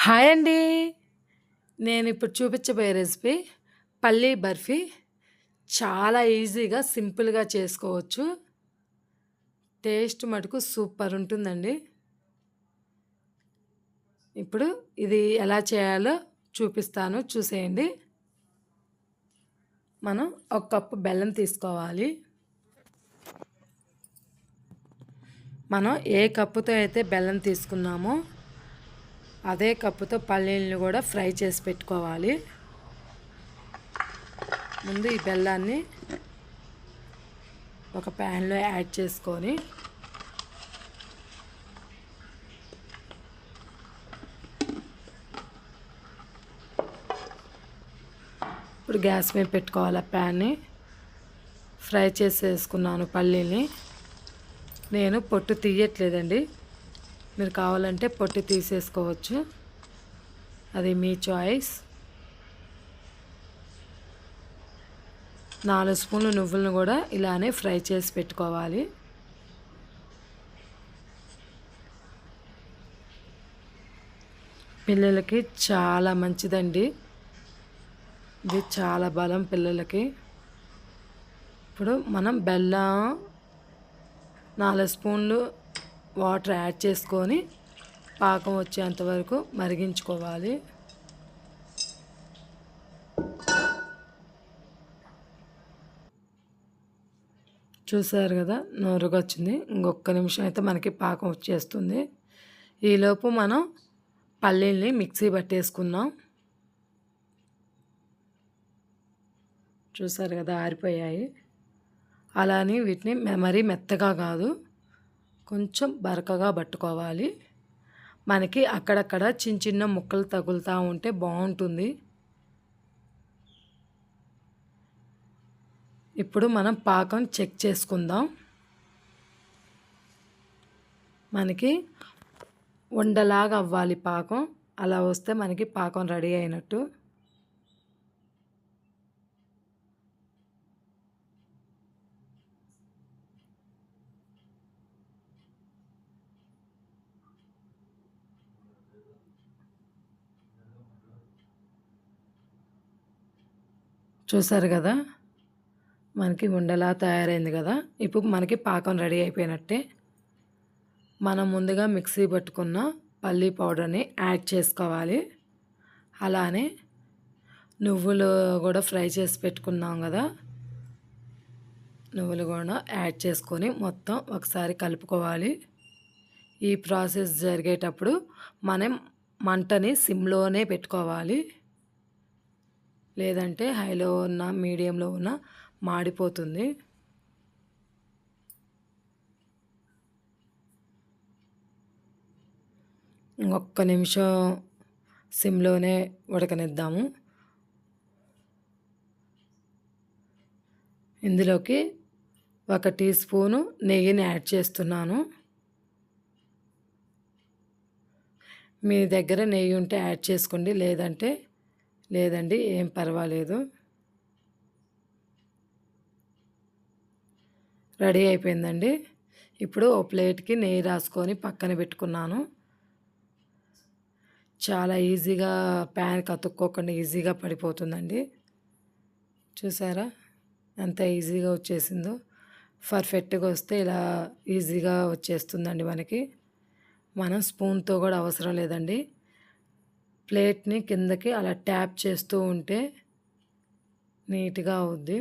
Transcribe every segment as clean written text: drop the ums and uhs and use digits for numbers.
Hi అండి. నేనిప్పుడు చూపించబోయే రెసిపీ పల్లీ బర్ఫీ. చాలా ఈజీగా, సింపుల్‌గా చేసుకోవచ్చు. టేస్ట్ మటుకు సూపర్ ఉంటుందండి. ఇప్పుడు ఇది ఎలా చేయాలో చూపిస్తాను, చూసేయండి. మనం ఒక కప్పు బెల్లం తీసుకోవాలి. మనం ఏ కప్పుతో అయితే బెల్లం తీసుకున్నామో అదే కప్పుతో పల్లీలను కూడా ఫ్రై చేసి పెట్టుకోవాలి. ముందు ఈ బెల్లాన్ని ఒక ప్యాన్లో యాడ్ చేసుకొని ఇప్పుడు గ్యాస్ మీద పెట్టుకోవాలి. ప్యాన్ని ఫ్రై చేసేసుకున్నాను పల్లీని. నేను పొట్టు తీయట్లేదండి, మీరు కావాలంటే పొట్టు తీసేసుకోవచ్చు, అది మీ చాయిస్. 4 స్పూన్లు నువ్వులను కూడా ఇలానే ఫ్రై చేసి పెట్టుకోవాలి. పిల్లలకి చాలా మంచిదండి, ఇది చాలా బలం పిల్లలకి. ఇప్పుడు మనం బెల్లం 4 స్పూన్లు వాటర్ యాడ్ చేసుకొని పాకం వచ్చేంత వరకు మరిగించుకోవాలి. చూసారు కదా, నోరుగా వచ్చింది. ఇంకొక నిమిషం అయితే మనకి పాకం వచ్చేస్తుంది. ఈలోపు మనం పల్లీల్ని మిక్సీ పట్టేసుకున్నాం. చూసారు కదా, ఆరిపోయాయి. అలానే వీటిని మరీ మెత్తగా కాదు, కొంచెం బరకగా పట్టుకోవాలి. మనకి అక్కడక్కడ చిన్న చిన్న ముక్కలు తగులుతూ ఉంటే బాగుంటుంది. ఇప్పుడు మనం పాకం చెక్ చేసుకుందాం. మనకి ఉండలాగా అవ్వాలి పాకం, అలా వస్తే మనకి పాకం రెడీ అయినట్టు. చూసారు కదా, మనకి ఉండలా తయారైంది కదా. ఇప్పుడు మనకి పాకం రెడీ అయిపోయినట్టే. మనం ముందుగా మిక్సీ పట్టుకున్న పల్లీ పౌడర్ని యాడ్ చేసుకోవాలి. అలానే నువ్వులు కూడా ఫ్రై చేసి పెట్టుకున్నాం కదా, నువ్వులు కూడా యాడ్ చేసుకొని మొత్తం ఒకసారి కలుపుకోవాలి. ఈ ప్రాసెస్ జరిగేటప్పుడు మనం మంటని సిమ్లోనే పెట్టుకోవాలి, లేదంటే హైలో ఉన్న మీడియంలో ఉన్న మాడిపోతుంది. ఇంకొక నిమిషం సిమ్లోనే ఉడకనిద్దాము. ఇందులోకి 1 టీ స్పూను నెయ్యిని యాడ్ చేస్తున్నాను. మీ దగ్గర నెయ్యి ఉంటే యాడ్ చేసుకోండి, లేదండి ఏం పర్వాలేదు. రెడీ అయిపోయిందండి. ఇప్పుడు ఓ ప్లేట్కి నెయ్యి రాసుకొని పక్కన పెట్టుకున్నాను. చాలా ఈజీగా, ప్యాన్కి అతుక్కోకుండా ఈజీగా పడిపోతుందండి. చూసారా ఎంత ఈజీగా వచ్చేసిందో. పర్ఫెక్ట్గా వస్తే ఇలా ఈజీగా వచ్చేస్తుందండి మనకి. మనం స్పూన్తో కూడా అవసరం లేదండి, ప్లేట్ని కిందకి అలా ట్యాప్ చేస్తూ ఉంటే నీట్గా అవుద్ది.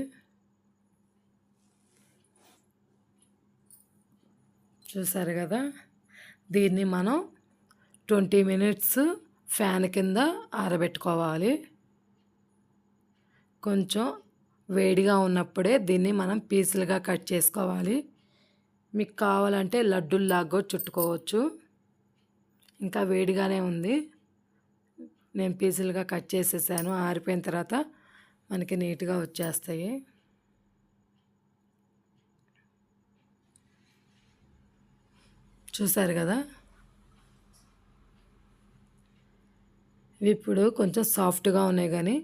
చూసారు కదా, దీన్ని మనం 20 మినిట్స్ ఫ్యాన్ కింద ఆరబెట్టుకోవాలి. కొంచెం వేడిగా ఉన్నప్పుడే దీన్ని మనం పీసులుగా కట్ చేసుకోవాలి. మీకు కావాలంటే లడ్డూల్లాగా చుట్టుకోవచ్చు. ఇంకా వేడిగానే ఉంది, నేను పీసులుగా కట్ చేసేసాను. ఆరిపోయిన తర్వాత మనకి నీట్గా వచ్చేస్తాయి. చూసారు కదా, ఇప్పుడు కొంచెం సాఫ్ట్గా ఉన్నాయి, కానీ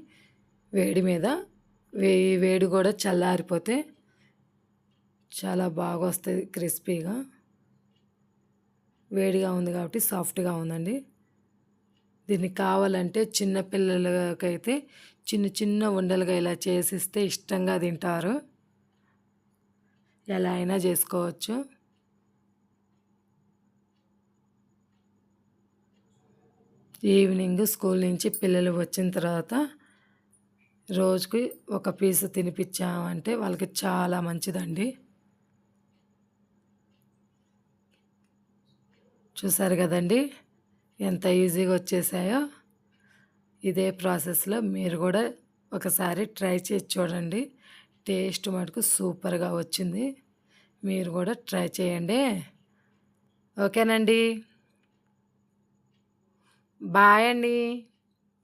వేడి మీద వేడి కూడా చల్లారిపోతే చాలా బాగా వస్తుంది క్రిస్పీగా. వేడిగా ఉంది కాబట్టి సాఫ్ట్గా ఉందండి. దీన్ని కావాలంటే చిన్న పిల్లలకైతే చిన్న చిన్న ఉండలుగా ఇలా చేసిస్తే ఇష్టంగా తింటారు. ఎలా అయినా చేసుకోవచ్చు. ఈవినింగ్ స్కూల్ నుంచి పిల్లలు వచ్చిన తర్వాత రోజుకి ఒక పీసు తినిపించామంటే వాళ్ళకి చాలా మంచిదండి. చూసారు కదండి ఎంత ఈజీగా వచ్చేసాయో. ఇదే ప్రాసెస్లో మీరు కూడా ఒకసారి ట్రై చేసి చూడండి. టేస్ట్ మటుకు సూపర్గా వచ్చింది. మీరు కూడా ట్రై చేయండి. ఓకేనండి. బాయ్ అండి.